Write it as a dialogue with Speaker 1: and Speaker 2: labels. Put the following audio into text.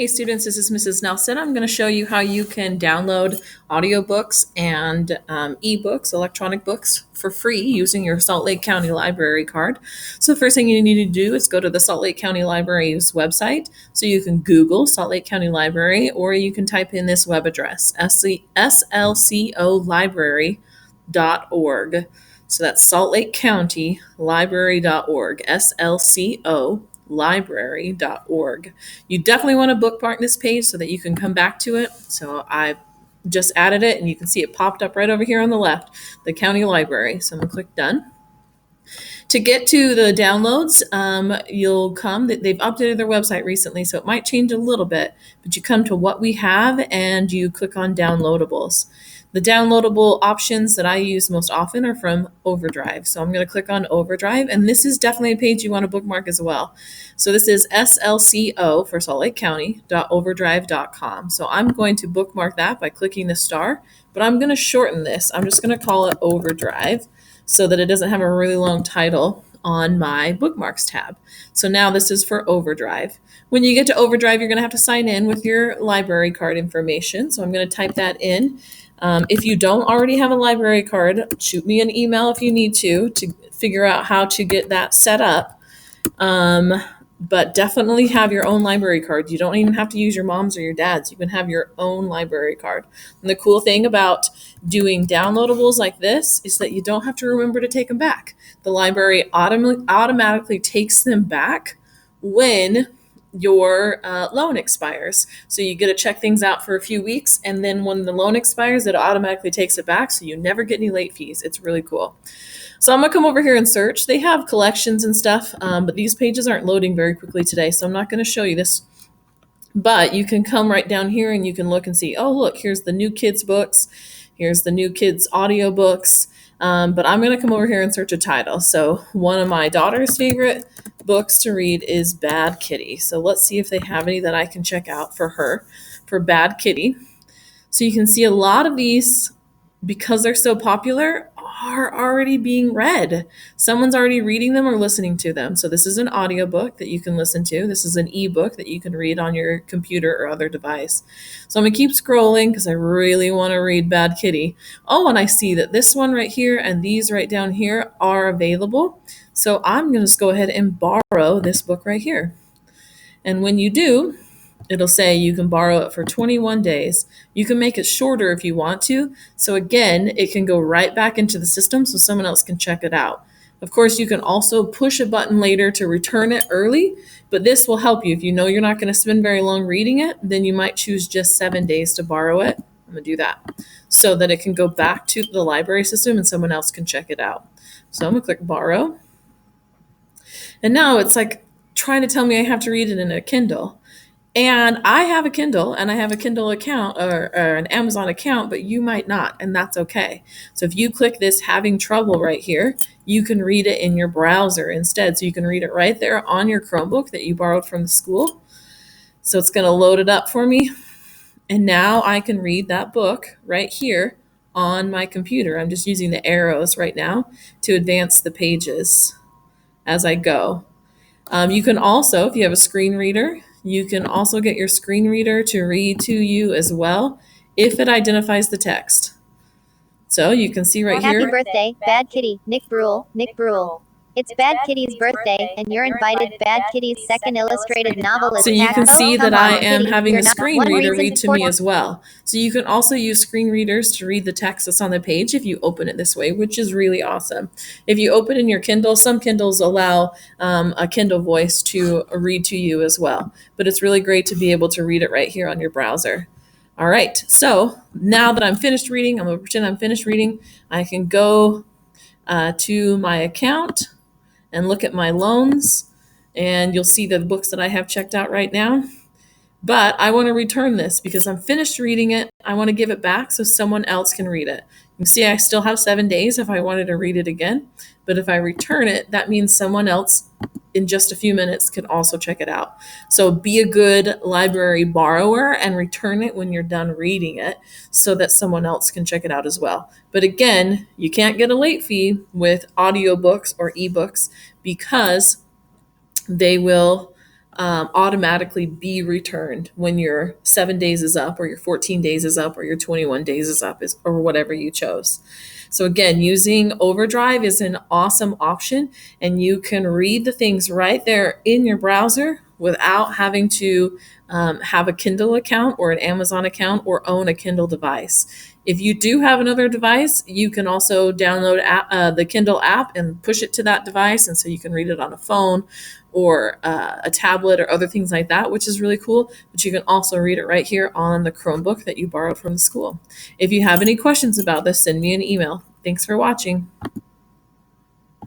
Speaker 1: Hey students, this is Mrs. Nelson. I'm going to show you how you can download audiobooks and eBooks, electronic books, for free using your Salt Lake County Library card. So the first thing you need to do is go to the Salt Lake County Library's website. So you can Google Salt Lake County Library, or you can type in this web address, slcolibrary.org. So that's Salt Lake County Library.org, SLCO library.org. You definitely want to bookmark this page so that you can come back to it. So I just added it and you can see it popped up right over here on the left, the county library. So I'm going to click done. To get to the downloads, you'll come, they've updated their website recently, so it might change a little bit, but you come to what we have and you click on downloadables. The downloadable options that I use most often are from OverDrive. So I'm going to click on OverDrive, and this is definitely a page you want to bookmark as well. So this is SLCO for Salt Lake County.overdrive.com. So I'm going to bookmark that by clicking the star, but I'm going to shorten this. I'm just going to call it OverDrive so that it doesn't have a really long title on my bookmarks tab. So now this is for OverDrive. When you get to OverDrive, you're going to have to sign in with your library card information. So I'm going to type that in. If you don't already have a library card, shoot me an email if you need to figure out how to get that set up. But definitely have your own library card. You don't even have to use your mom's or your dad's. You can have your own library card. And the cool thing about doing downloadables like this is that you don't have to remember to take them back. The library automatically takes them back when your loan expires. So you get to check things out for a few weeks, and then when the loan expires, it automatically takes it back, so you never get any late fees. It's really cool. So I'm gonna come over here and search. They have collections and stuff, but these pages aren't loading very quickly today, so I'm not gonna show you this. But you can come right down here and you can look and see, oh look, here's the new kids books, here's the new kids audio books. But I'm going to come over here and search a title. So one of my daughter's favorite books to read is Bad Kitty. So let's see if they have any that I can check out for her, for Bad Kitty. So you can see a lot of these, because they're so popular, are already being read. Someone's already reading them or listening to them. So this is an audiobook that you can listen to. This is an ebook that you can read on your computer or other device. So I'm going to keep scrolling because I really want to read Bad Kitty. Oh, and I see that this one right here and these right down here are available. So I'm going to just go ahead and borrow this book right here. And when you do, it'll say you can borrow it for 21 days. You can make it shorter if you want to. So again, it can go right back into the system so someone else can check it out. Of course, you can also push a button later to return it early, but this will help you. If you know you're not going to spend very long reading it, then you might choose just 7 days to borrow it. I'm going to do that so that it can go back to the library system and someone else can check it out. So I'm going to click borrow. And now it's like trying to tell me I have to read it in a Kindle. And I have a Kindle and I have a Kindle account or an Amazon account, but you might not, and that's okay. So if you click this having trouble right here, you can read it in your browser instead. So you can read it right there on your Chromebook that you borrowed from the school. So it's going to load it up for me. And now I can read that book right here on my computer. I'm just using the arrows right now to advance the pages as I go. You can also, if you have a screen reader, you can also get your screen reader to read to you as well if it identifies the text. So you can see right here.
Speaker 2: Happy birthday, Bad Kitty, Nick Brule, Nick Brule. It's Bad Kitty's birthday, and you're invited. Bad Kitty's second illustrated novel is
Speaker 1: So you can see that I am having a screen reader read to me
Speaker 2: me
Speaker 1: as well. So you can also use screen readers to read the text that's on the page if you open it this way, which is really awesome. If you open in your Kindle, some Kindles allow a Kindle voice to read to you as well. But it's really great to be able to read it right here on your browser. All right, so now that I'm finished reading, I'm going to pretend I'm finished reading. I can go to my account and look at my loans, and you'll see the books that I have checked out right now. But I want to return this because I'm finished reading it. I want to give it back so someone else can read it. You can see I still have 7 days if I wanted to read it again. But if I return it, that means someone else in just a few minutes can also check it out. So be a good library borrower and return it when you're done reading it so that someone else can check it out as well. But again, you can't get a late fee with audiobooks or ebooks because they will automatically be returned when your 7 days is up, or your 14 days is up, or your 21 days is up, or whatever you chose. So again, using OverDrive is an awesome option, and you can read the things right there in your browser without having to have a Kindle account or an Amazon account or own a Kindle device. If you do have another device, you can also download the Kindle app and push it to that device, and so you can read it on a phone or a tablet or other things like that, which is really cool. But you can also read it right here on the Chromebook that you borrowed from the school. If you have any questions about this, send me an email. Thanks for watching.